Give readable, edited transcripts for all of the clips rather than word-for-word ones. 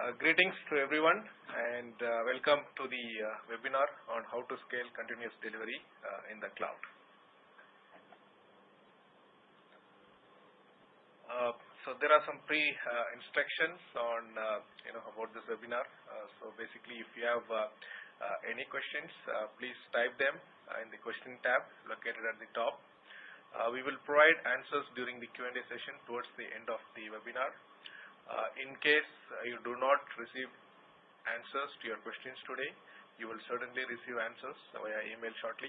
Greetings to everyone and welcome to the webinar on how to scale continuous delivery in the cloud. So there are some pre-instructions on about this webinar. So basically, if you have any questions, please type them in the question tab located at the top. We will provide answers during the Q&A session towards the end of the webinar. In case you do not receive answers to your questions today, you will certainly receive answers via email shortly.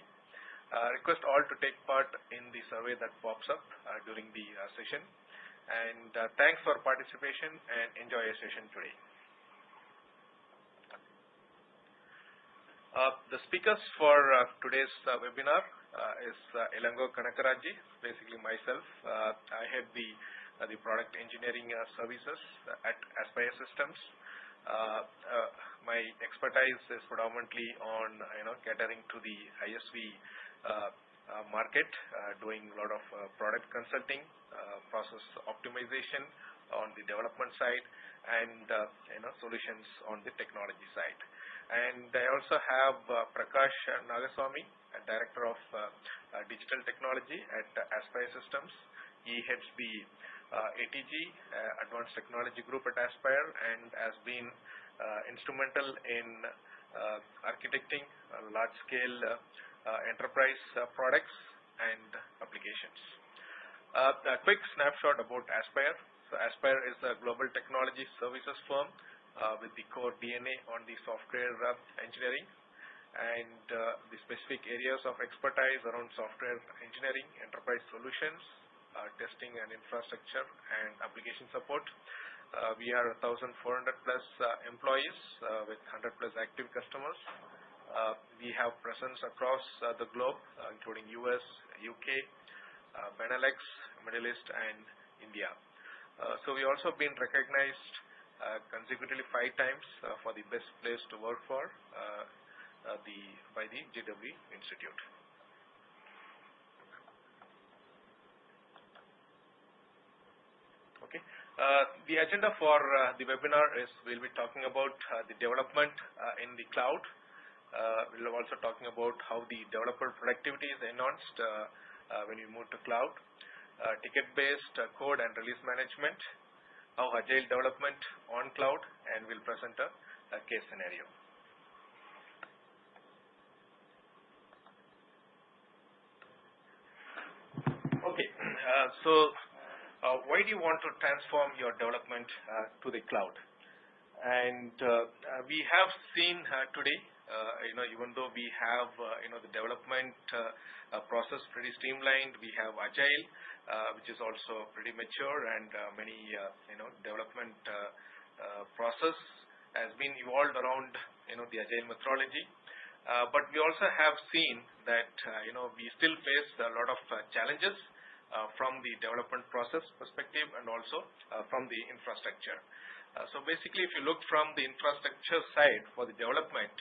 Request all to take part in the survey that pops up during the session. And thanks for participation and enjoy your session today. The speakers for today's webinar is Elango Kanakaraji, basically myself. I head the product engineering services at Aspire Systems. My expertise is predominantly on catering to the ISV market, doing a lot of product consulting, process optimization on the development side, and solutions on the technology side. And I also have Prakash Nagaswamy, Director of Digital Technology at Aspire Systems. He heads the ATG, Advanced Technology Group at Aspire, and has been instrumental in architecting large-scale enterprise products and applications. A quick snapshot about Aspire. So Aspire is a global technology services firm with the core DNA on the software engineering, and the specific areas of expertise around software engineering, enterprise solutions, testing and infrastructure, and application support. We are 1,400 plus employees with 100 plus active customers. We have presence across the globe, including US, UK, Benelux, Middle East, and India. So we also been recognized consecutively 5 times for the best place to work for by the GW Institute. Okay. The agenda for the webinar is we'll be talking about the development in the cloud. We'll also talking about how the developer productivity is enhanced when you move to cloud, ticket-based code and release management, how agile development on cloud, and we'll present a case scenario. Okay. Why do you want to transform your development to the cloud? And we have seen today, even though we have the development process pretty streamlined, we have agile, which is also pretty mature, and many development process has been evolved around the agile methodology. But we also have seen that we still face a lot of challenges from the development process perspective and also from the infrastructure. So basically, if you look from the infrastructure side for the development,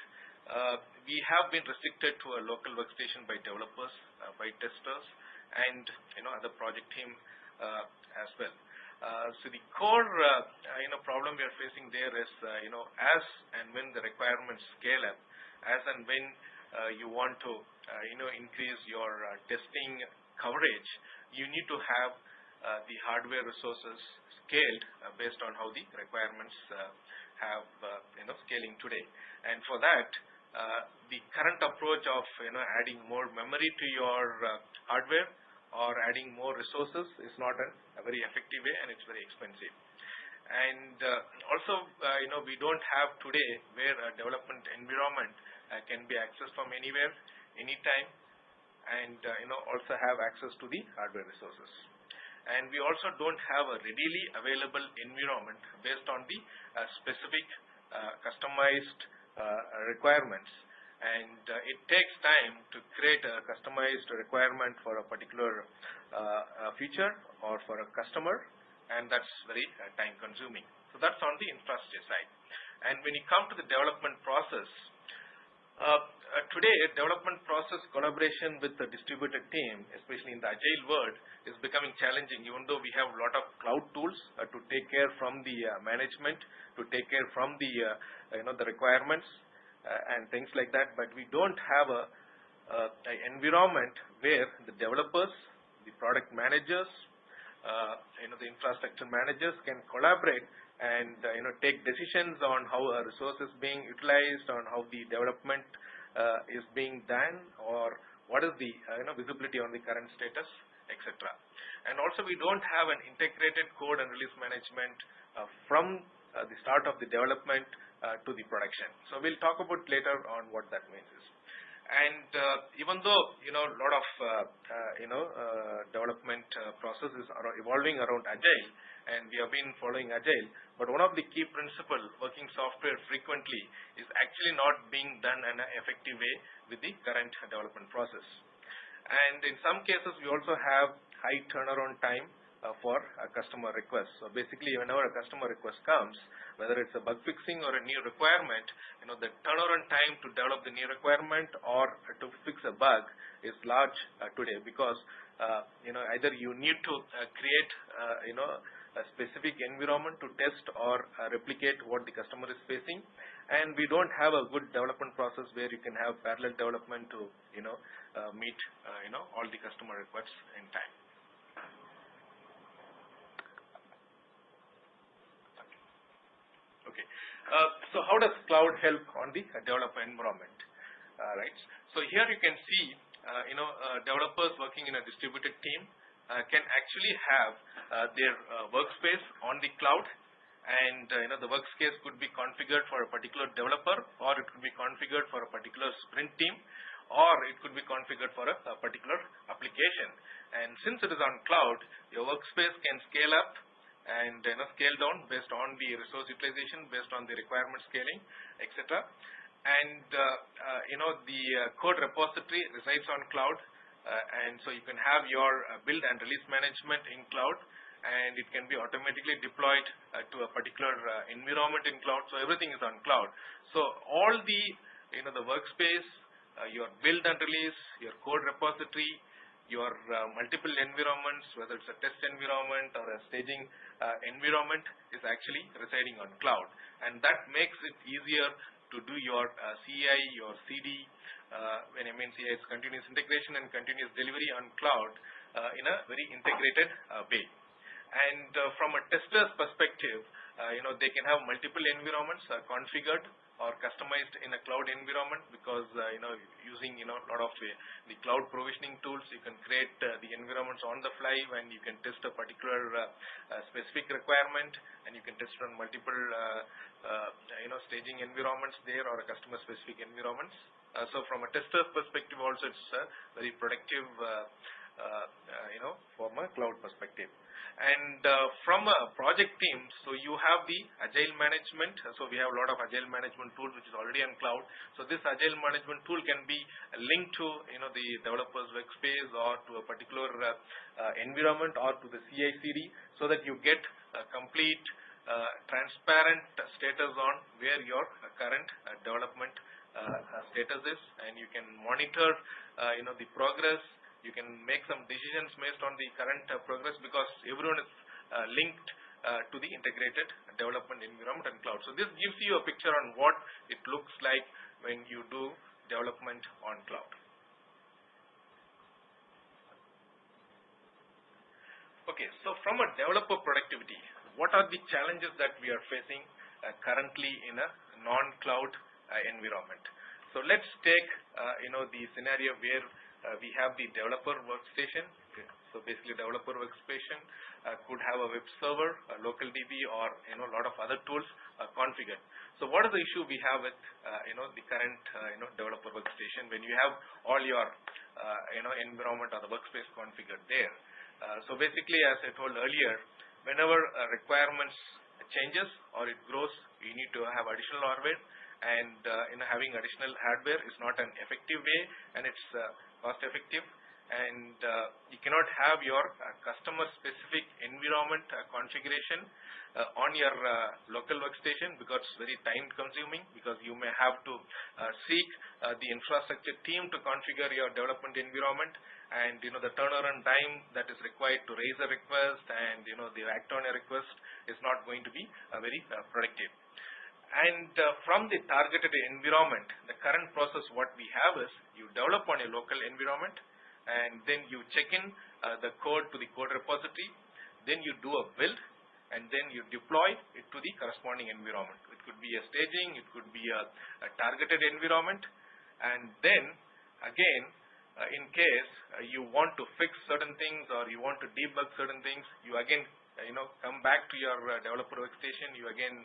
we have been restricted to a local workstation by developers, by testers, and other project team as well. So the core problem we are facing there is as and when the requirements scale up, as and when you want to increase your testing coverage, you need to have the hardware resources scaled based on how the requirements have scaling today. And for that, the current approach of adding more memory to your hardware or adding more resources is not a very effective way, and it's very expensive. And also, we don't have today where a development environment can be accessed from anywhere, anytime, and also have access to the hardware resources. And we also don't have a readily available environment based on the specific customized requirements. And it takes time to create a customized requirement for a particular feature or for a customer, and that's very time consuming. So that's on the infrastructure side. And when you come to the development process, Today, development process collaboration with the distributed team, especially in the agile world, is becoming challenging. Even though we have a lot of cloud tools to take care from the management, to take care from the the requirements and things like that, but we don't have a environment where the developers, the product managers, the infrastructure managers can collaborate and take decisions on how a resource is being utilized, on how the development is being done, or what is the visibility on the current status, etc. And also, we don't have an integrated code and release management from the start of the development to the production. So we'll talk about later on what that means. And even though a lot of development processes are evolving around agile, and we have been following agile, but one of the key principles working software frequently is actually not being done in an effective way with the current development process. And in some cases, we also have high turnaround time for a customer request. So basically, whenever a customer request comes, whether it's a bug fixing or a new requirement, the turnaround time to develop the new requirement or to fix a bug is large today, because either you need to create a specific environment to test or replicate what the customer is facing, and we don't have a good development process where you can have parallel development to meet all the customer requests in time. Okay, so how does cloud help on the development environment? Right. So here you can see, developers working in a distributed team can actually have their workspace on the cloud, and the workspace could be configured for a particular developer, or it could be configured for a particular sprint team, or it could be configured for a particular application. And since it is on cloud, your workspace can scale up and scale down based on the resource utilization, based on the requirement scaling, etc. And the code repository resides on cloud, and so you can have your build and release management in cloud, and it can be automatically deployed to a particular environment in cloud. So everything is on cloud. So all the the workspace, your build and release, your code repository, your multiple environments, whether it's a test environment or a staging environment, is actually residing on cloud, and that makes it easier to do your CI, your CD. When I mean CI, it's continuous integration and continuous delivery on cloud in a very integrated way. And from a tester's perspective, they can have multiple environments configured or customized in a cloud environment, because using a lot of the cloud provisioning tools, you can create the environments on the fly when you can test a particular specific requirement, and you can test on multiple staging environments there, or a customer specific environments. So from a tester's perspective also, it's very productive from a cloud perspective. And from a project team, so you have the agile management. So we have a lot of agile management tools which is already on cloud. So this agile management tool can be linked to the developer's workspace, or to a particular environment, or to the CI/CD, so that you get a complete transparent status on where your current development status is, and you can monitor the progress. You can make some decisions based on the current progress, because everyone is linked to the integrated development environment and cloud. So this gives you a picture on what it looks like when you do development on cloud. Okay, so from a developer productivity, what are the challenges that we are facing currently in a non-cloud environment? So let's take the scenario where we have the developer workstation. Okay. So basically, developer workstation could have a web server, a local DB, or a lot of other tools configured. So what is the issue we have with the current developer workstation when you have all your environment or the workspace configured there? So basically, as I told earlier, whenever requirements changes or it grows, you need to have additional hardware, and having additional hardware is not an effective way, and it's cost effective. and you cannot have your customer specific environment configuration on your local workstation, because it's very time consuming, because you may have to seek the infrastructure team to configure your development environment, and the turnaround time that is required to raise a request and the act on a request is not going to be very productive. And from the targeted environment, the current process what we have is you develop on a local environment, and then you check in the code to the code repository, then you do a build, and then you deploy it to the corresponding environment. It could be a staging, it could be a targeted environment, and then again in case you want to fix certain things or you want to debug certain things, you again come back to your developer workstation, you again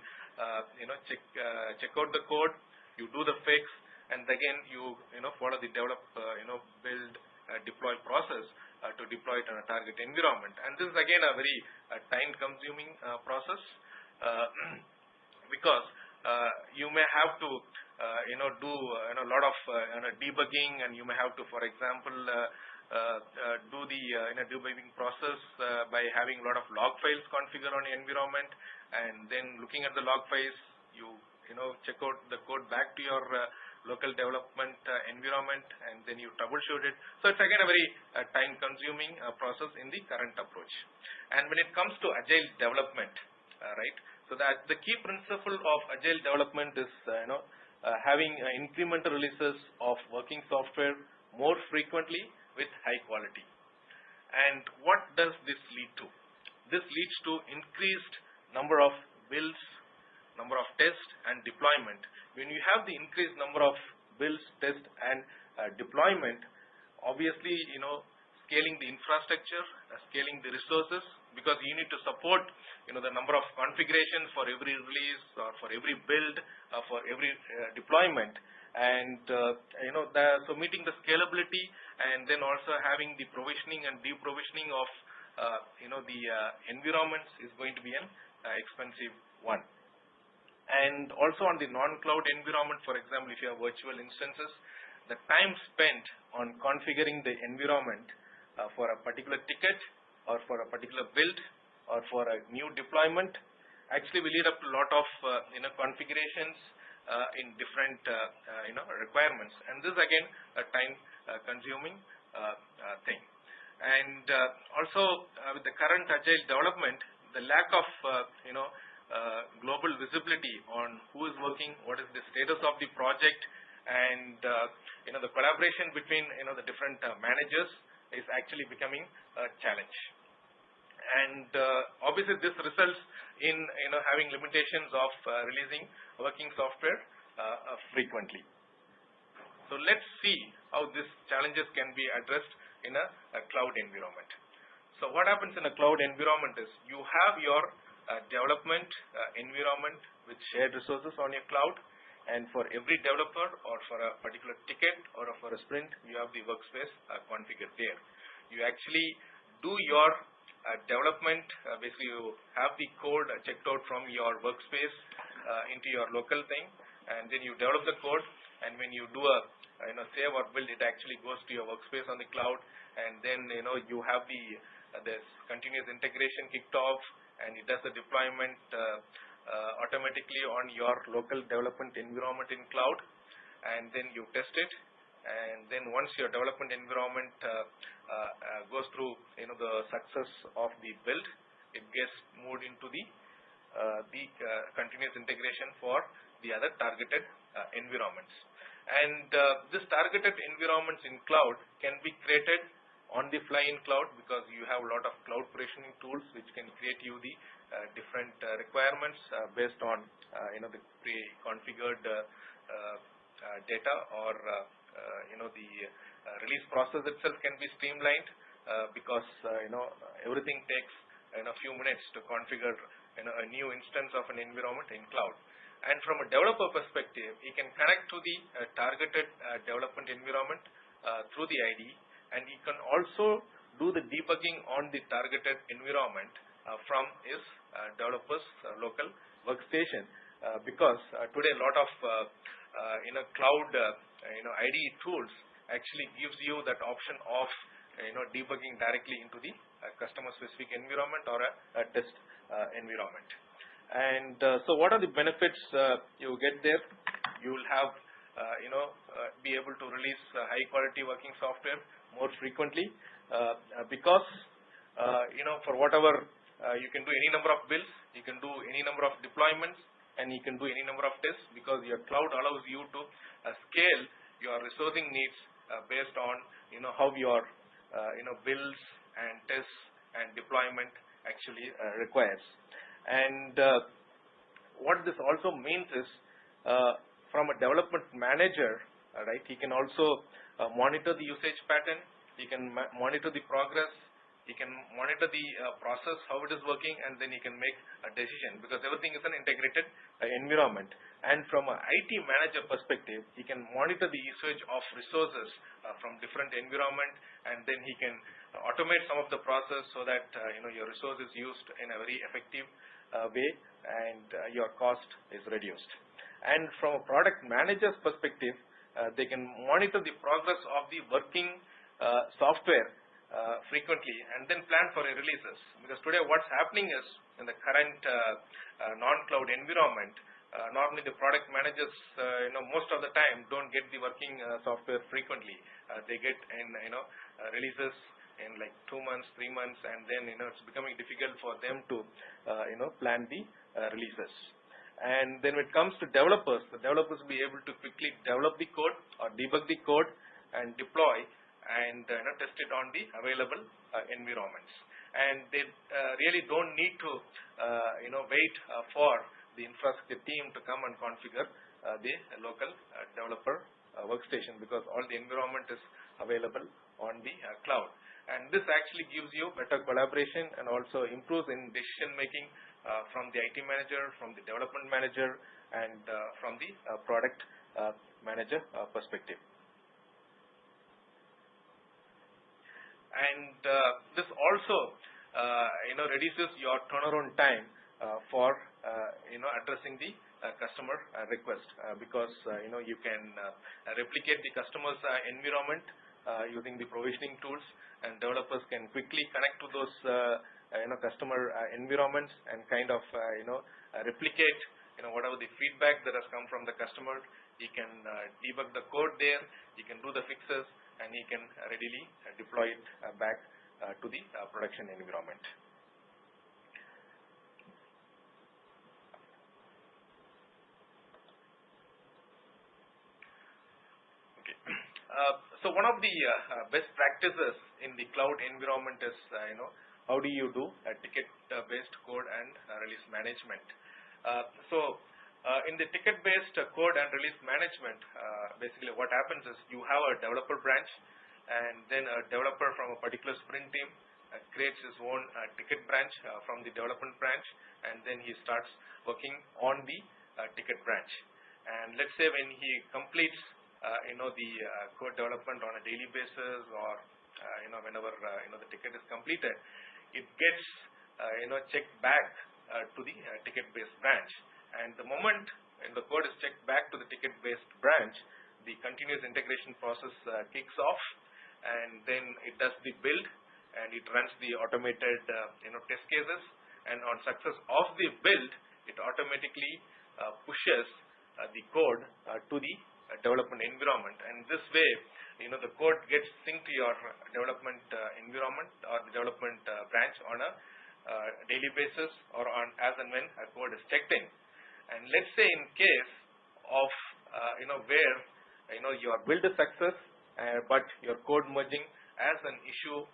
check out the code, you do the fix, and again you follow the develop build deploy process to deploy it on a target environment. And this is again a very time consuming process because you may have to do a lot of debugging, and you may have to, for example, do the debugging process by having a lot of log files configured on the environment, and then looking at the log files, you check out the code back to your local development environment, and then you troubleshoot it. So it's again a very time consuming process in the current approach. And when it comes to agile development, right, so that the key principle of agile development is having incremental releases of working software more frequently with high quality. And what does this lead to? This leads to increased number of builds, number of tests and deployment. When you have the increased number of builds, tests and deployment, obviously scaling the infrastructure, scaling the resources, because you need to support the number of configurations for every release or for every build, for every deployment, and so meeting the scalability, and then also having the provisioning and deprovisioning of the environments is going to be an expensive one. And also on the non-cloud environment, for example, if you have virtual instances, the time spent on configuring the environment for a particular ticket or for a particular build or for a new deployment actually will lead up to a lot of configurations in different requirements, and this is again a time consuming thing. And also with the current agile development, the lack of global visibility on who is working, what is the status of the project, and the collaboration between the different managers is actually becoming a challenge. And obviously this results in having limitations of releasing working software frequently. So let's see how these challenges can be addressed in a cloud environment. So what happens in a cloud environment is you have your development environment with shared resources on your cloud, and for every developer or for a particular ticket or for a sprint, you have the workspace configured there. You actually do your development, basically you have the code checked out from your workspace into your local thing, and then you develop the code, and when you do a save or build, it actually goes to your workspace on the cloud, and then you have this continuous integration kicked off, and it does the deployment automatically on your local development environment in cloud, and then you test it, and then once your development environment goes through the success of the build, it gets moved into the continuous integration for the other targeted environments. And this targeted environments in cloud can be created on the fly in cloud, because you have a lot of cloud provisioning tools which can create you the different requirements based on the pre-configured data, or the release process itself can be streamlined because everything takes a few minutes to configure a new instance of an environment in cloud. And from a developer perspective, he can connect to the targeted development environment through the IDE, and he can also do the debugging on the targeted environment from his developer's local workstation, because today a lot of cloud IDE tools actually gives you that option of debugging directly into the customer specific environment or a test environment. And so what are the benefits you get there? You will have be able to release high quality working software more frequently because for whatever you can do any number of builds, you can do any number of deployments, and you can do any number of tests, because your cloud allows you to scale your resourcing needs based on how your builds and tests and deployment actually requires. And what this also means is from a development manager, right, he can also monitor the usage pattern, he can monitor the progress, he can monitor the process, how it is working, and then he can make a decision, because everything is an integrated environment. And from a IT manager perspective, he can monitor the usage of resources from different environment, and then he can automate some of the process so that your resource is used in a very effective way, and your cost is reduced. And from a product manager's perspective, they can monitor the progress of the working software frequently, and then plan for releases. Because today what's happening is, in the current non-cloud environment, normally the product managers most of the time don't get the working software frequently. They get in releases in like 2 months, 3 months, and then it's becoming difficult for them to plan the releases. And then when it comes to developers, the developers will be able to quickly develop the code or debug the code and deploy and test it on the available environments. And they really don't need to wait for the infrastructure team to come and configure the local developer workstation, because all the environment is available on the cloud. And this actually gives you better collaboration and also improves in decision making from the IT manager, from the development manager, and from the product manager perspective. And this also reduces your turnaround time for addressing the customer request, because you can replicate the customer's environment using the provisioning tools, and developers can quickly connect to those customer environments and kind of replicate whatever the feedback that has come from the customer. He can debug the code there, he can do the fixes, and he can readily deploy it back to the production environment. Okay. So one of the best practices in the cloud environment is how do you do a ticket-based code and release management. In the ticket-based code and release management, basically what happens is you have a developer branch, and then a developer from a particular sprint team creates his own ticket branch from the development branch, and then he starts working on the ticket branch. And let's say when he completes the code development on a daily basis, or whenever the ticket is completed, it gets checked back to the ticket-based branch. And the moment the code is checked back to the ticket-based branch, the continuous integration process kicks off, and then it does the build, and it runs the automated test cases, and on success of the build, it automatically pushes the code to the development environment. And this way, the code gets synced to your development environment or the development branch on a daily basis, or on as and when a code is checked in. And let's say in case of where your build is success, but your code merging as an issue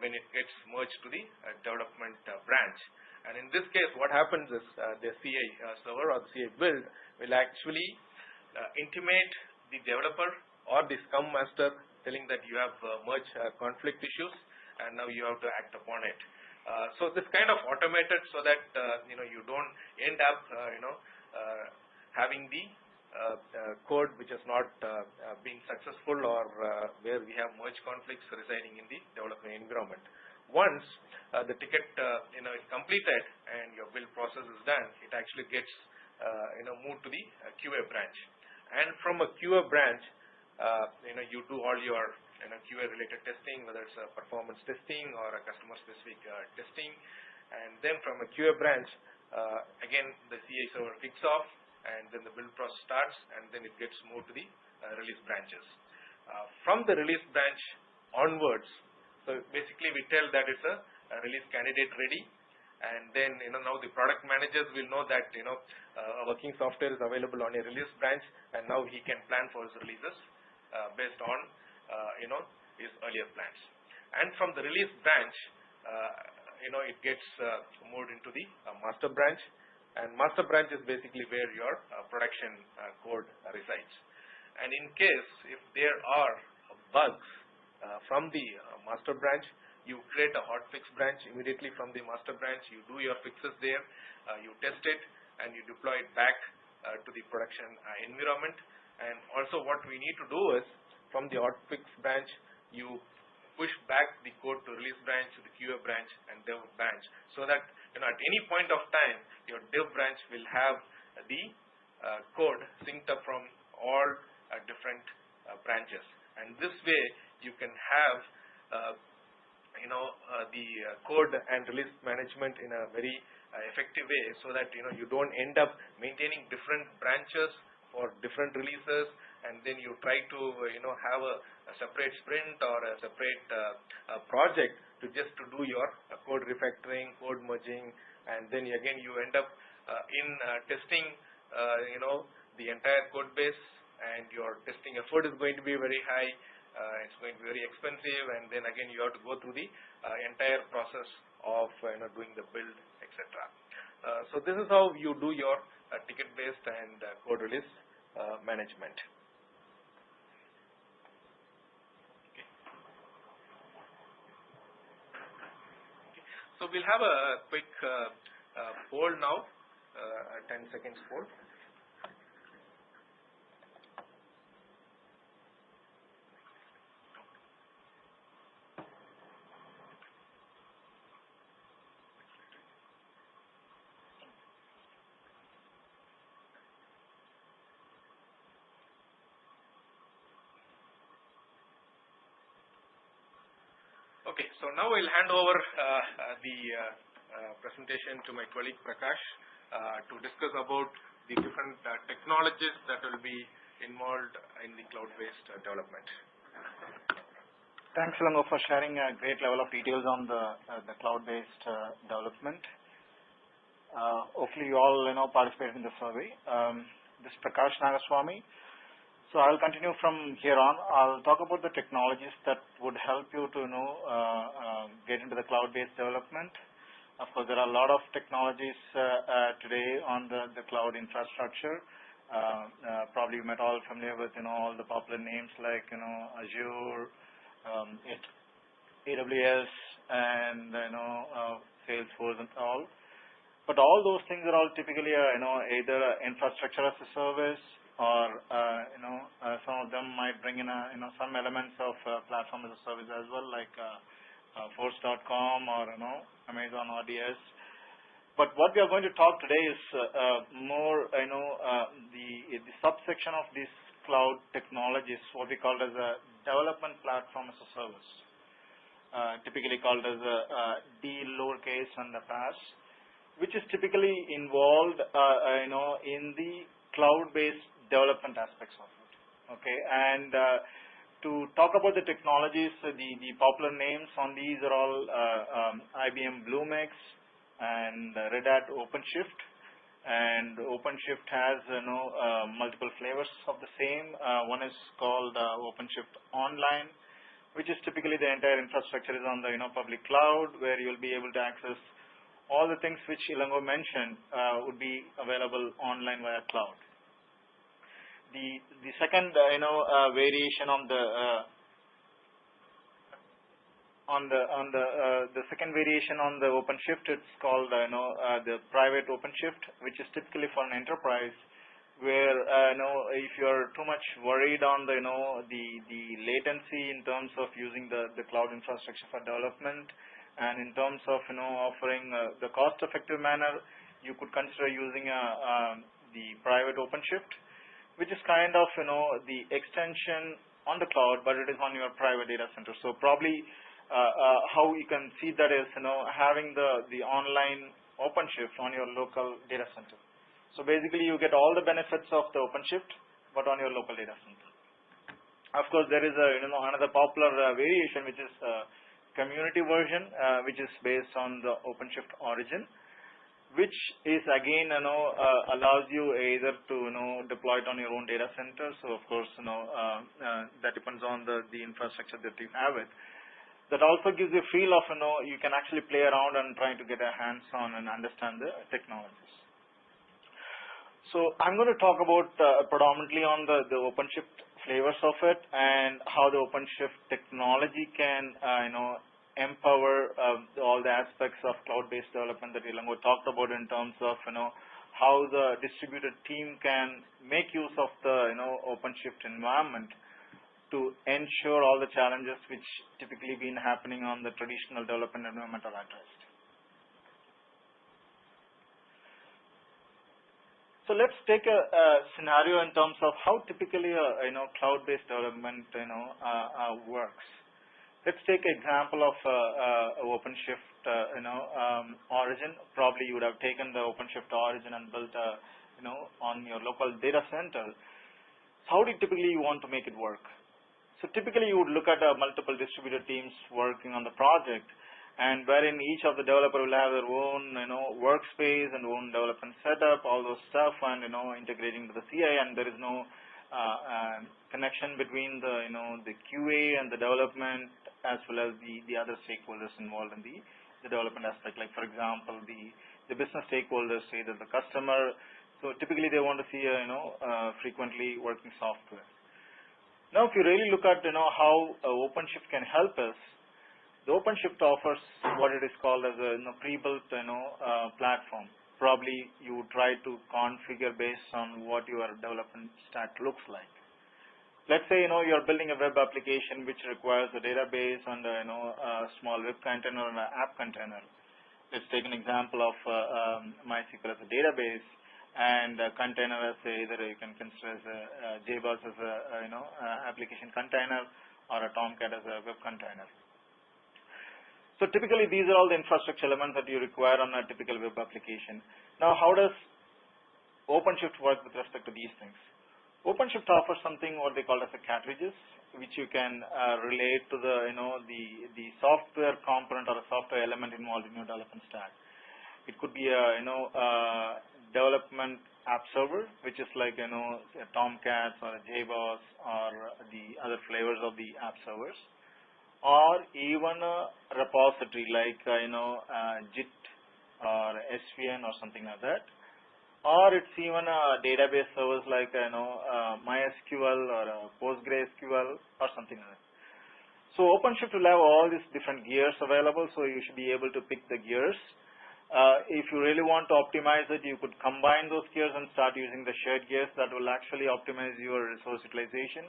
when it gets merged to the development branch. And in this case, what happens is the CI server or the CI build will actually intimate the developer or the Scrum Master, telling that you have merged conflict issues, and now you have to act upon it. So this kind of automated, so that you don't end up having the code which has not been successful, or where we have merge conflicts residing in the development environment. Once the ticket is completed and your build process is done, it actually gets moved to the QA branch. And from a QA branch, you do all your QA related testing, whether it's a performance testing or a customer specific testing. And then from a QA branch, again the CI server kicks off, and then the build process starts, and then it gets moved to the release branches. From the release branch onwards, so basically we tell that it's a release candidate ready, and then now the product managers will know that a working software is available on a release branch, and now he can plan for his releases based on his earlier plans. And from the release branch, it gets moved into the master branch, and master branch is basically where your production code resides. And in case if there are bugs from the master branch, you create a hotfix branch immediately from the master branch. You do your fixes there, you test it, and you deploy it back to the production environment. And also what we need to do is, from the hotfix branch, you push back the code to release branch, to the QA branch, and dev branch, so that at any point of time your dev branch will have the code synced up from all different branches. And this way you can have the code and release management in a very effective way, so that you don't end up maintaining different branches for different releases, and then you try to have a separate sprint or a separate project to do your code refactoring, code merging, and then again you end up in testing the entire code base, and your testing effort is going to be very high. It's going to be very expensive, and then again you have to go through the entire process of doing the build, etc. So this is how you do your ticket-based and code release management. Okay. So we'll have a quick poll now, a 10 seconds poll. Okay, so now I'll hand over the presentation to my colleague Prakash to discuss about the different technologies that will be involved in the cloud-based development. Thanks, Lango, for sharing a great level of details on the cloud-based development. Hopefully, you all participated in the survey. This is Prakash Nagaswamy. So I'll continue from here on. I'll talk about the technologies that would help you to get into the cloud-based development. Of course, there are a lot of technologies today on the cloud infrastructure. Probably you might all familiar with all the popular names like Azure, AWS, and Salesforce and all. But all those things are all typically either infrastructure as a service, or some of them might bring in some elements of platform as a service as well, like Force.com or Amazon RDS. But what we are going to talk today is more the subsection of these cloud technologies, what we call as a development platform as a service, typically called as a D lowercase and a PaaS, which is typically involved in the cloud-based development aspects of it. Okay, and to talk about the technologies, the popular names on these are all IBM Bluemix and Red Hat Openshift. And Openshift has multiple flavors of the same. One is called Openshift Online, which is typically the entire infrastructure is on the public cloud, where you'll be able to access all the things which Ilango mentioned would be available online via cloud. The second variation on the second variation on the OpenShift, it's called the private OpenShift, which is typically for an enterprise, where if you're too much worried on the latency in terms of using the cloud infrastructure for development, and in terms of offering the cost-effective manner, you could consider using the private OpenShift, which is kind of the extension on the cloud, but it is on your private data center. So probably how you can see that is, having the online OpenShift on your local data center. So basically you get all the benefits of the OpenShift, but on your local data center. Of course, there is another popular variation, which is community version, which is based on the OpenShift origin, which is again allows you either to deploy it on your own data center. So of course that depends on the infrastructure that you have it. That also gives you a feel of you can actually play around and try to get a hands on and understand the technologies. So I'm going to talk about predominantly on the OpenShift flavors of it and how the OpenShift technology can empower all the aspects of cloud-based development that Ilango talked about in terms of how the distributed team can make use of the OpenShift environment to ensure all the challenges which typically been happening on the traditional development environment are addressed. So let's take a scenario in terms of how typically cloud-based development works. Let's take an example of OpenShift origin. Probably you would have taken the OpenShift origin and built on your local data center. How do you typically want to make it work? So typically you would look at multiple distributed teams working on the project, and wherein each of the developer will have their own workspace and own development setup, all those stuff, and integrating to the CI, and there is no connection between the QA and the development as well as the other stakeholders involved in the development aspect. Like for example, the business stakeholders, say that the customer. So typically they want to see frequently working software. Now, if you really look at how OpenShift can help us, the OpenShift offers what it is called as a pre-built platform. Probably you try to configure based on what your development stack looks like. Let's say you're building a web application which requires a database and a small web container and an app container. Let's take an example of MySQL as a database and a container as either you can consider as a JBoss as a application container or a Tomcat as a web container. So typically these are all the infrastructure elements that you require on a typical web application. Now how does OpenShift work with respect to these things? OpenShift offers something what they call as a cartridges, which you can relate to the the software component or a software element involved in your development stack. It could be a development app server, which is like a Tomcats or a JBoss or the other flavors of the app servers, or even a repository like Git or SVN or something like that, or it's even a database service like MySQL or a PostgreSQL or something like that. So OpenShift will have all these different gears available, so you should be able to pick the gears. If you really want to optimize it, you could combine those gears and start using the shared gears that will actually optimize your resource utilization.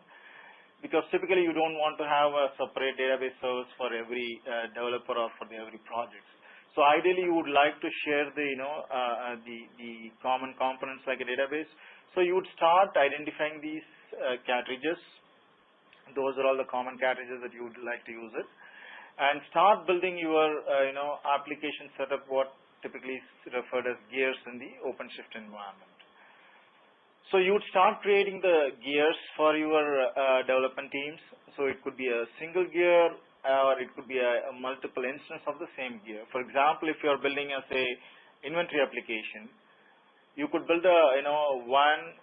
Because typically you don't want to have a separate database service for every developer or for every project. So ideally you would like to share the common components like a database. So you would start identifying these cartridges. Those are all the common cartridges that you would like to use it, and start building your application setup, what typically is referred as gears in the OpenShift environment. So you would start creating the gears for your development teams. So it could be a single gear or it could be a multiple instance of the same gear. For example, if you are building a inventory application, you could build a one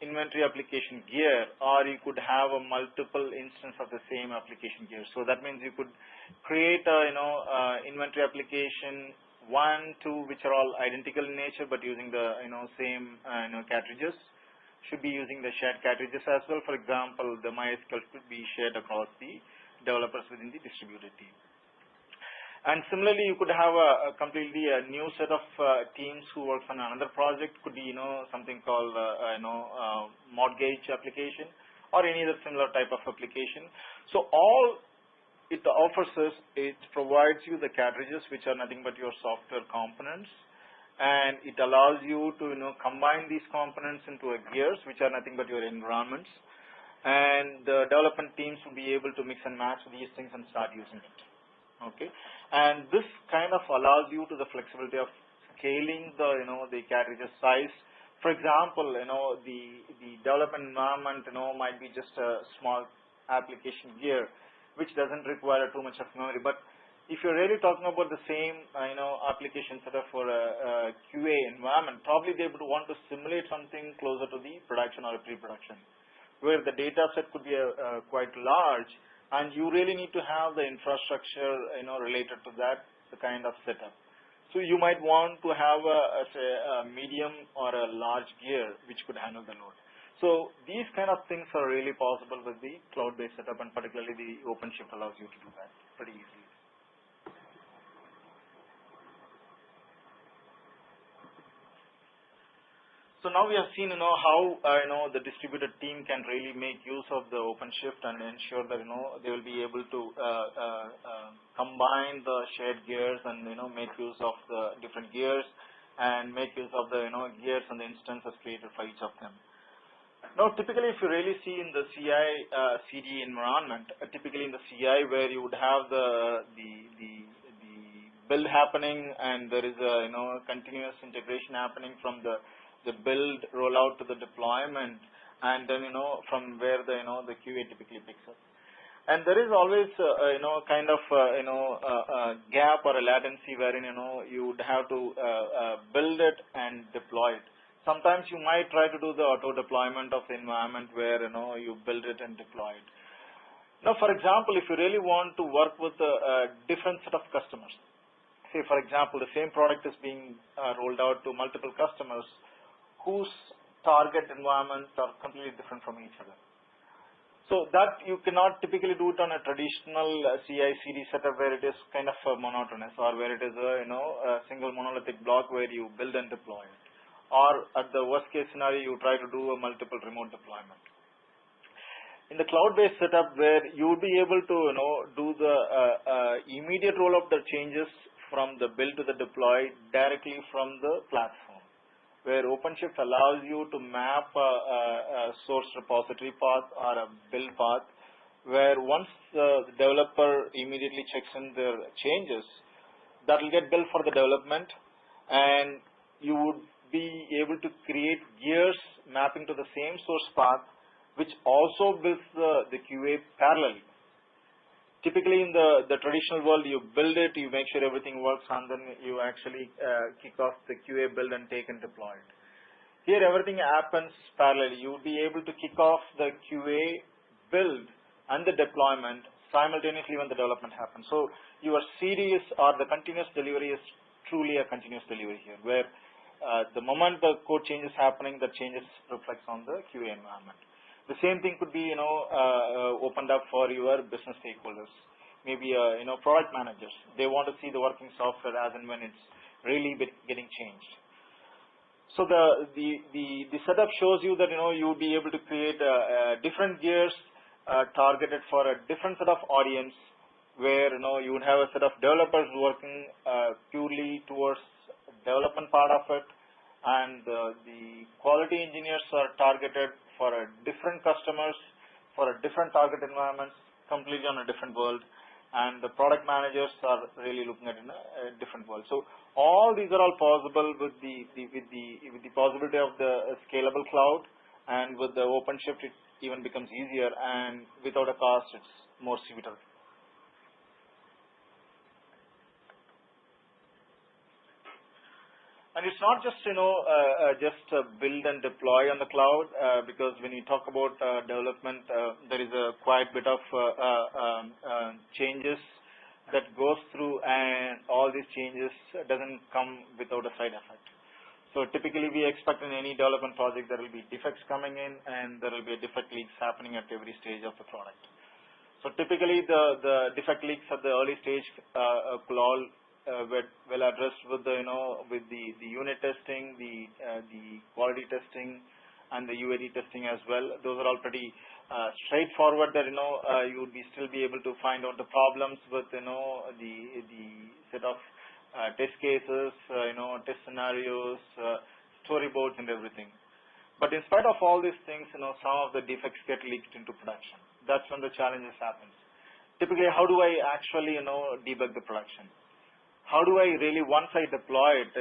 inventory application gear, or you could have a multiple instance of the same application gear. So that means you could create a inventory application 1, 2, which are all identical in nature, but using the same cartridges. Should be using the shared cartridges as well. For example, the MySQL could be shared across the developers within the distributed team. And similarly, you could have a completely new set of teams who works on another project. Could be something called mortgage application or any other similar type of application. So all it offers us, it provides you the cartridges, which are nothing but your software components, and it allows you to combine these components into gears, which are nothing but your environments. and the development teams will be able to mix and match these things and start using it. Okay, and this kind of allows you to the flexibility of scaling the cartridge size. For example, the development environment might be just a small application gear which doesn't require too much of memory, but if you're really talking about the same application setup for a QA environment, probably they would want to simulate something closer to the production or a pre-production, where the data set could be quite large, and you really need to have the infrastructure related to that, the kind of setup. So you might want to have say a medium or a large gear which could handle the load. So these kind of things are really possible with the cloud-based setup, and particularly the OpenShift allows you to do that pretty easily. So now we have seen how the distributed team can really make use of the OpenShift and ensure that they will be able to combine the shared gears and make use of the different gears and make use of the gears and the instances created for each of them. Now, typically, if you really see in the CI CD environment, typically in the CI where you would have the build happening, and there is a continuous integration happening from the build rollout to the deployment, and then from where the QA typically picks up. And there is always kind of a gap or a latency wherein you would have to build it and deploy it. Sometimes you might try to do the auto deployment of the environment where you build it and deploy it. Now, for example, if you really want to work with a different set of customers, say for example the same product is being rolled out to multiple customers whose target environments are completely different from each other. So that you cannot typically do it on a traditional CI/CD setup where it is kind of monotonous, or where it is a single monolithic block where you build and deploy it, or at the worst case scenario you try to do a multiple remote deployment. In the cloud-based setup, where you would be able to do the immediate roll of the changes from the build to the deploy directly from the platform, where OpenShift allows you to map a source repository path or a build path, where once the developer immediately checks in their changes, that will get built for the development, and you would be able to create gears mapping to the same source path, which also builds the QA parallelly. Typically in the traditional world, you build it, you make sure everything works, and then you actually kick off the QA build and take and deploy it. Here everything happens parallelly. You will be able to kick off the QA build and the deployment simultaneously when the development happens. So your series or the continuous delivery is truly a continuous delivery here, where the moment the code change is happening, the changes reflects on the QA environment. The same thing could be opened up for your business stakeholders, maybe product managers. They want to see the working software as and when it's really getting changed. So the setup shows you that you will be able to create different gears targeted for a different set of audience, where you would have a set of developers working purely towards development part of it, and the quality engineers are targeted for a different customers, for a different target environments, completely on a different world, and the product managers are really looking at in a different world. So all these are all possible with the possibility of the scalable cloud, and with the OpenShift it even becomes easier, and without a cost it's more suitable. And it's not just just build and deploy on the cloud, because when you talk about development, there is a quite bit of changes that goes through, and all these changes doesn't come without a side effect. So typically we expect in any development project there will be defects coming in, and there will be defect leaks happening at every stage of the product. So typically the defect leaks at the early stage could all well addressed with the with the unit testing, the quality testing, and the UAT testing as well. Those are all pretty straightforward. That you would still be able to find out the problems with the set of test cases, test scenarios, storyboards, and everything. But in spite of all these things, some of the defects get leaked into production. That's when the challenges happens. Typically, how do I actually, debug the production? How do I really, once I deploy it,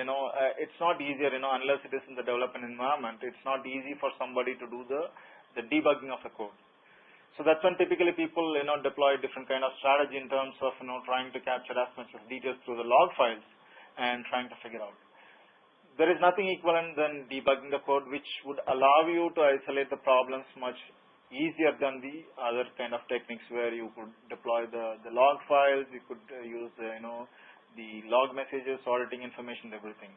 it's not easier, unless it is in the development environment, it's not easy for somebody to do the debugging of the code. So that's when typically people, deploy different kind of strategy in terms of, trying to capture as much of details through the log files and trying to figure out. There is nothing equivalent than debugging the code, which would allow you to isolate the problems much easier than the other kind of techniques where you could deploy the log files, you could use the log messages, auditing information, everything.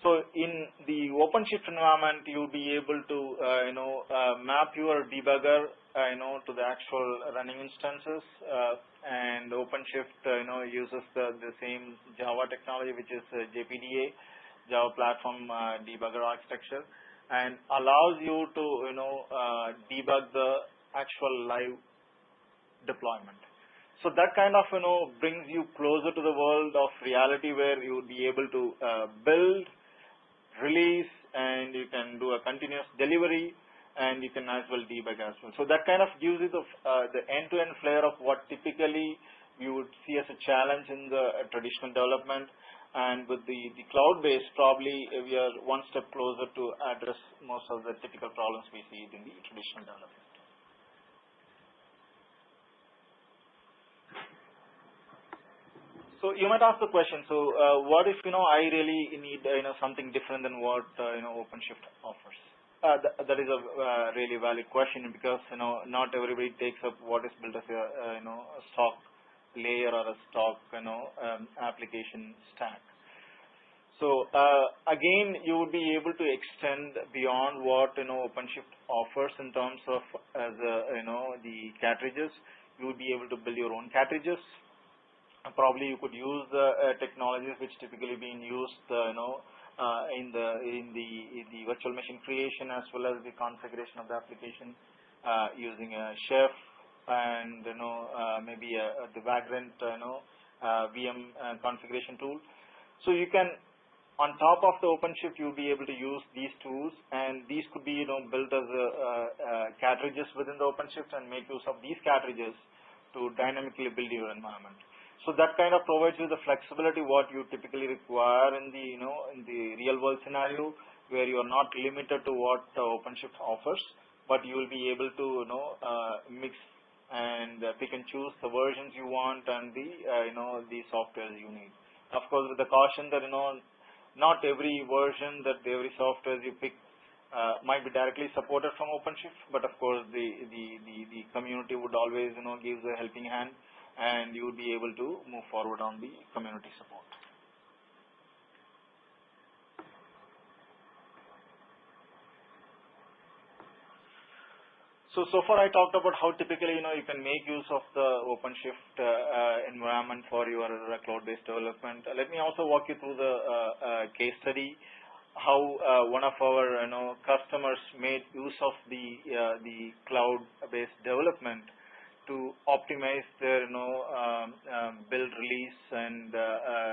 So in the OpenShift environment, you'll be able to map your debugger to the actual running instances, and OpenShift uses the same Java technology, which is JPDA, Java Platform Debugger Architecture, and allows you to debug the actual live deployment. So that kind of brings you closer to the world of reality, where you would be able to build, release, and you can do a continuous delivery, and you can as well debug as well. So that kind of gives you the end-to-end flair of what typically you would see as a challenge in the traditional development. And with the cloud-based, probably we are one step closer to address most of the typical problems we see in the traditional development. So you might ask the question, so what if I really need something different than what OpenShift offers? That is a really valid question, because not everybody takes up what is built as a a stock layer or a stock application stack. So again, you would be able to extend beyond what OpenShift offers in terms of the cartridges. You would be able to build your own cartridges. Probably you could use the technologies which typically being used in the virtual machine creation, as well as the configuration of the application, using a chef and maybe the Vagrant VM configuration tool. So you can, on top of the OpenShift, you'll be able to use these tools, and these could be built as cartridges within the OpenShift, and make use of these cartridges to dynamically build your environment. So that kind of provides you the flexibility what you typically require in the in the real world scenario, where you are not limited to what OpenShift offers, but you will be able to mix and pick and choose the versions you want and the the software you need. Of course, with the caution that not every version, that every software you pick might be directly supported from OpenShift, but of course the community would always give a helping hand, and you will be able to move forward on the community support. So far I talked about how typically you can make use of the OpenShift environment for your cloud-based development. Let me also walk you through the case study, how one of our customers made use of the cloud-based development to optimize their build, release, and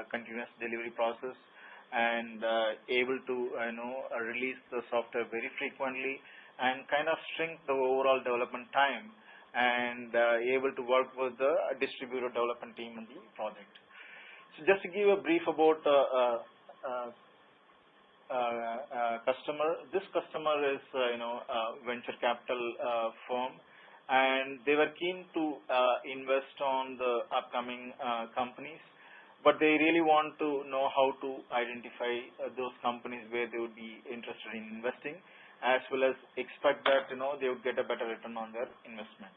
continuous delivery process, and able to release the software very frequently, and kind of shrink the overall development time, and able to work with the distributed development team in the project. So just to give a brief about customer, this customer is a venture capital firm, and they were keen to invest on the upcoming companies, but they really want to know how to identify those companies where they would be interested in investing, as well as expect that they would get a better return on their investment.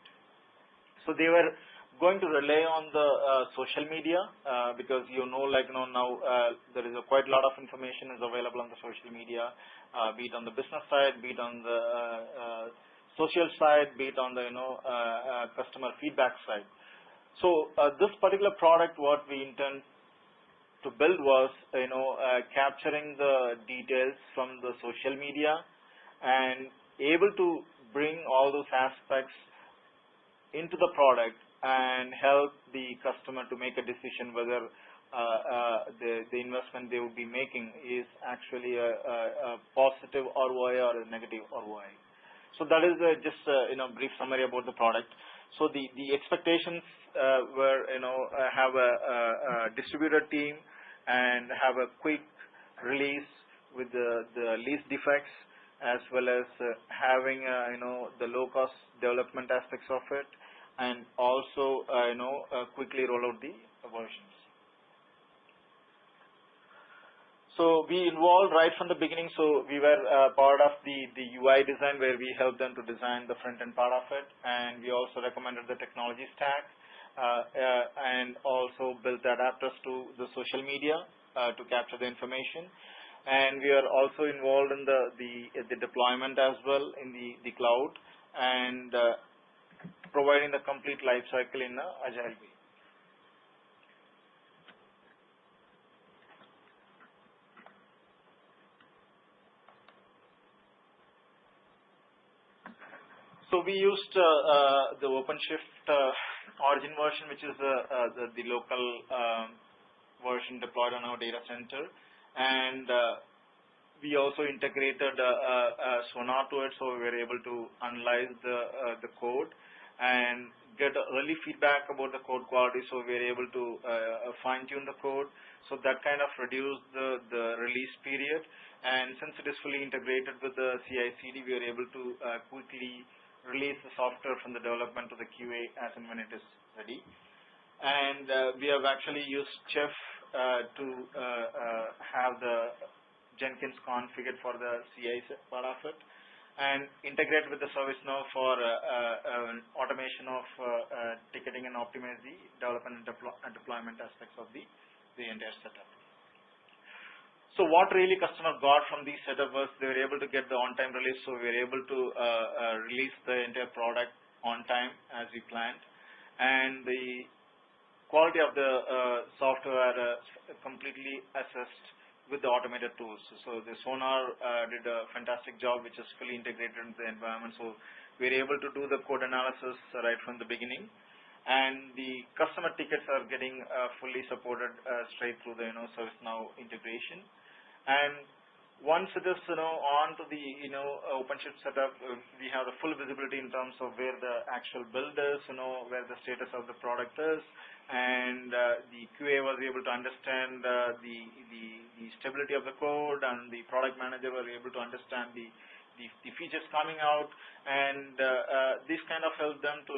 So they were going to rely on the social media, because now there is quite a lot of information is available on the social media, be it on the business side, be it on the social side, be it on the customer feedback side. So this particular product, what we intend to build was capturing the details from the social media, and able to bring all those aspects into the product and help the customer to make a decision whether the the investment they would be making is actually a positive ROI or a negative ROI. So that is just brief summary about the product. So the expectations were have a distributed team and have a quick release with the least defects, as well as having the low cost development aspects of it, and also quickly roll out the versions. So we involved right from the beginning. So we were part of the UI design, where we helped them to design the front end part of it, and we also recommended the technology stack, and also built adapters to the social media to capture the information. And we are also involved in the deployment as well in the cloud, and providing the complete life cycle in an agile way. So we used the Openshift origin version, which is the local version deployed on our data center, and we also integrated Sonar to it, so we were able to analyze the code and get early feedback about the code quality, so we were able to fine-tune the code. So that kind of reduced the release period, and since it is fully integrated with the CI/CD, we were able to quickly release the software from the development to the QA as and when it is ready. And we have actually used Chef to have the Jenkins configured for the CI part of it, and integrate with the ServiceNow for automation of ticketing and optimize the development and deployment aspects of the entire setup. So what really customer got from these setup was they were able to get the on-time release, so we were able to release the entire product on time as we planned, and the quality of the software completely assessed with the automated tools. So the Sonar did a fantastic job, which is fully integrated into the environment, so we were able to do the code analysis right from the beginning, and the customer tickets are getting fully supported straight through the ServiceNow integration. And once it is on to the OpenShift setup, we have the full visibility in terms of where the actual build is, where the status of the product is, and the QA was able to understand the stability of the code, and the product manager was able to understand the features coming out, and this kind of helped them to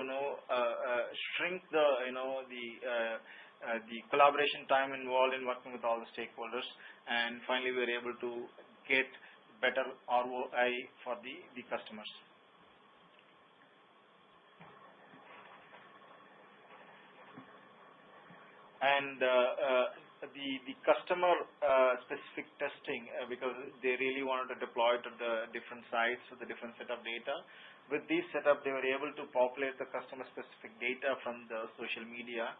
shrink the collaboration time involved in working with all the stakeholders, and finally we were able to get better ROI for the customers. And the customer specific testing, because they really wanted to deploy to the different sites with the different set of data. With this setup, they were able to populate the customer specific data from the social media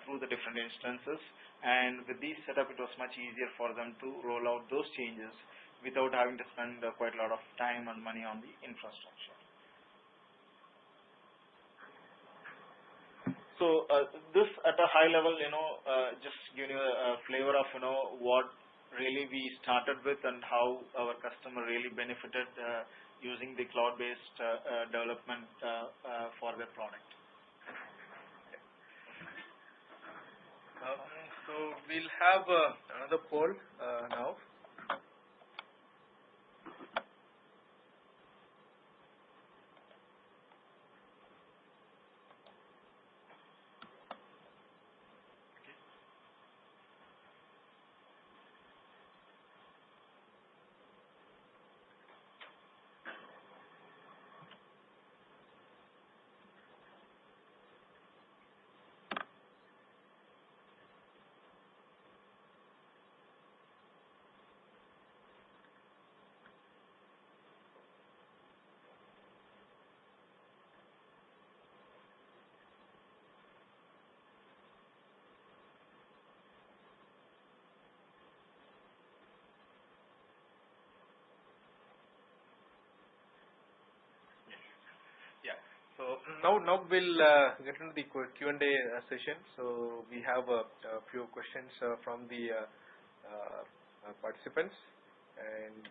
through the different instances, and with this setup it was much easier for them to roll out those changes without having to spend quite a lot of time and money on the infrastructure. So this at a high level, just give you a flavor of what really we started with and how our customer really benefited using the cloud-based development for their product. So we'll have another poll now. So now we'll get into the Q&A session. So we have a few questions from the participants, and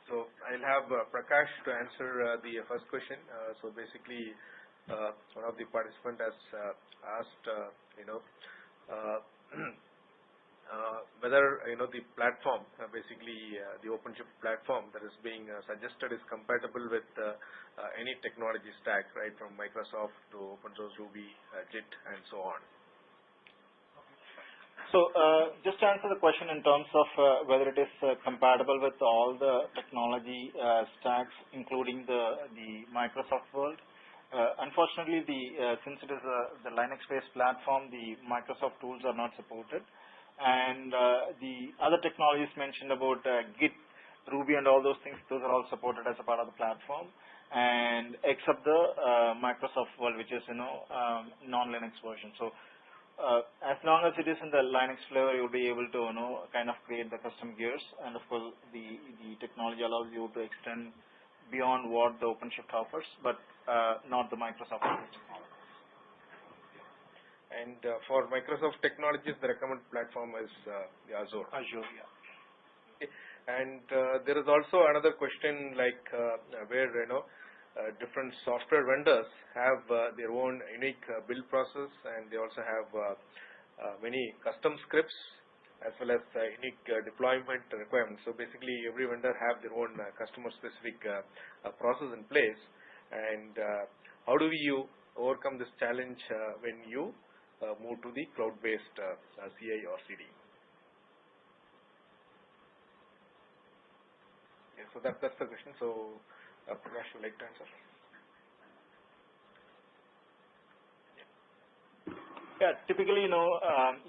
so I'll have Prakash to answer the first question. So basically, one of the participants has asked, whether the platform, basically the Openshift platform that is being suggested, is compatible with any technology stack, right, from Microsoft to open source Ruby, Git, and so on. So just to answer the question in terms of whether it is compatible with all the technology stacks, including the Microsoft world. Unfortunately, since it is the Linux-based platform, the Microsoft tools are not supported. And the other technologies mentioned about Git, Ruby, and all those things, those are all supported as a part of the platform, and except the Microsoft world, which is non-Linux version. So as long as it is in the Linux flavor, you'll be able to kind of create the custom gears, and of course the technology allows you to extend beyond what the Openshift offers, but not the Microsoft technology. And for Microsoft technologies, the recommended platform is the Azure. Azure, yeah. Okay. And there is also another question, like where different software vendors have their own unique build process, and they also have many custom scripts as well as unique deployment requirements. So basically, every vendor have their own customer-specific process in place. And how do you overcome this challenge when you move to the cloud-based CI or CD? Yeah, so that's the question. So Prakash, would you like to answer? Yeah, typically,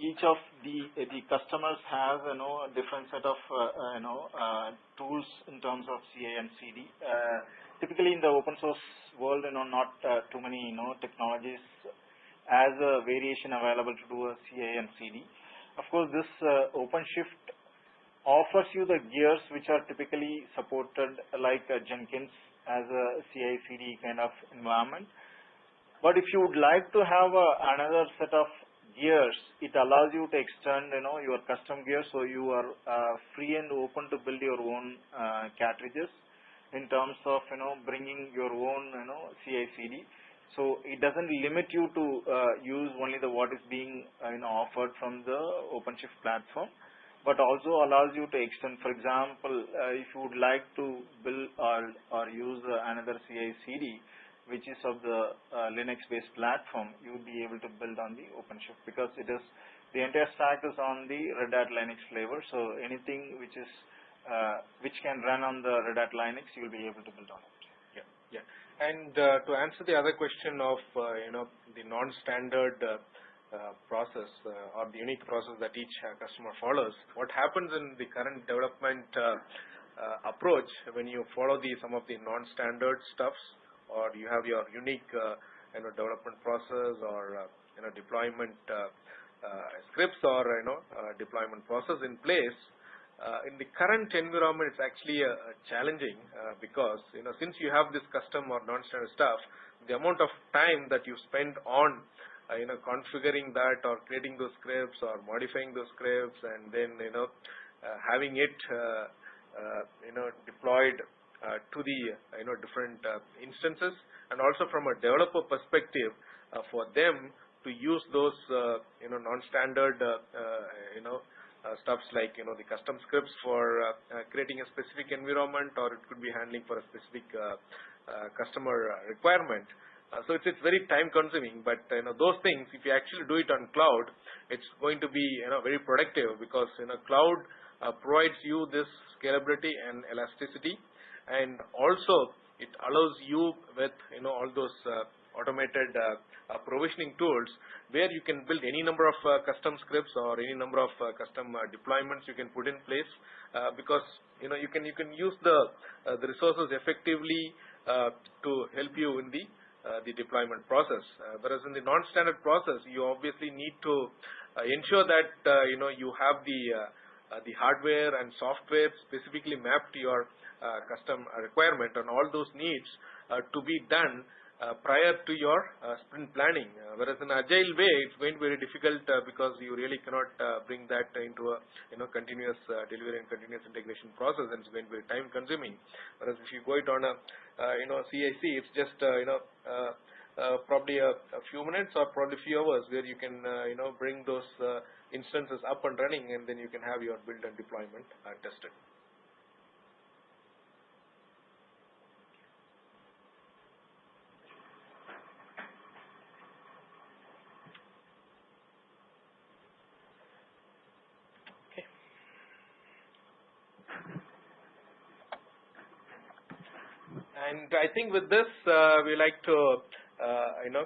each of the customers have a different set of tools in terms of CI and CD. Typically, in the open source world, not too many technologies as a variation available to do a CI and CD. Of course, this Openshift offers you the gears which are typically supported, like Jenkins as a CI/CD kind of environment. But if you would like to have another set of gears, it allows you to extend your custom gears, so you are free and open to build your own cartridges in terms of bringing your own CI/CD. So it doesn't limit you to use only what is being offered from the Openshift platform, but also allows you to extend. For example, if you would like to build or use another CI/CD, which is of the Linux-based platform, you will be able to build on the Openshift, because it is the entire stack is on the Red Hat Linux flavor. So anything which can run on the Red Hat Linux, you will be able to build on it. Yeah. And to answer the other question of the non-standard process or the unique process that each customer follows, what happens in the current development approach when you follow some of the non-standard stuffs, or you have your unique development process or deployment scripts or deployment process in place. In the current environment, it's actually challenging because since you have this custom or non-standard stuff, the amount of time that you spend on configuring that or creating those scripts or modifying those scripts, and then having it deployed to the different instances, and also from a developer perspective, for them to use those non-standard stuffs like the custom scripts for creating a specific environment, or it could be handling for a specific customer requirement. So it's very time consuming, but those things, if you actually do it on cloud, it's going to be very productive, because cloud provides you this scalability and elasticity, and also it allows you with all those automated provisioning tools, where you can build any number of custom scripts or any number of custom deployments you can put in place, because you can use the resources effectively to help you in the deployment process. Whereas in the non-standard process, you obviously need to ensure that you have the hardware and software specifically mapped to your custom requirement and all those needs to be done prior to your sprint planning. Whereas in agile way, it's going to be very difficult because you really cannot bring that into a continuous delivery and continuous integration process, and it's going to be time consuming. Whereas if you go it on a CIC, it's just probably a few minutes or probably a few hours where you can bring those instances up and running, and then you can have your build and deployment tested. And I think with this, we like to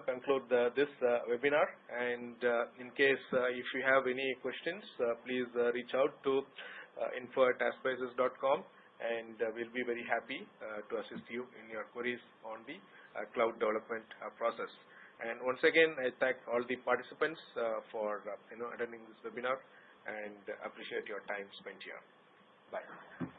conclude this webinar. And in case if you have any questions, please reach out to info@aspices.com, and we'll be very happy to assist you in your queries on the cloud development process. And once again, I thank all the participants for attending this webinar, and appreciate your time spent here. Bye.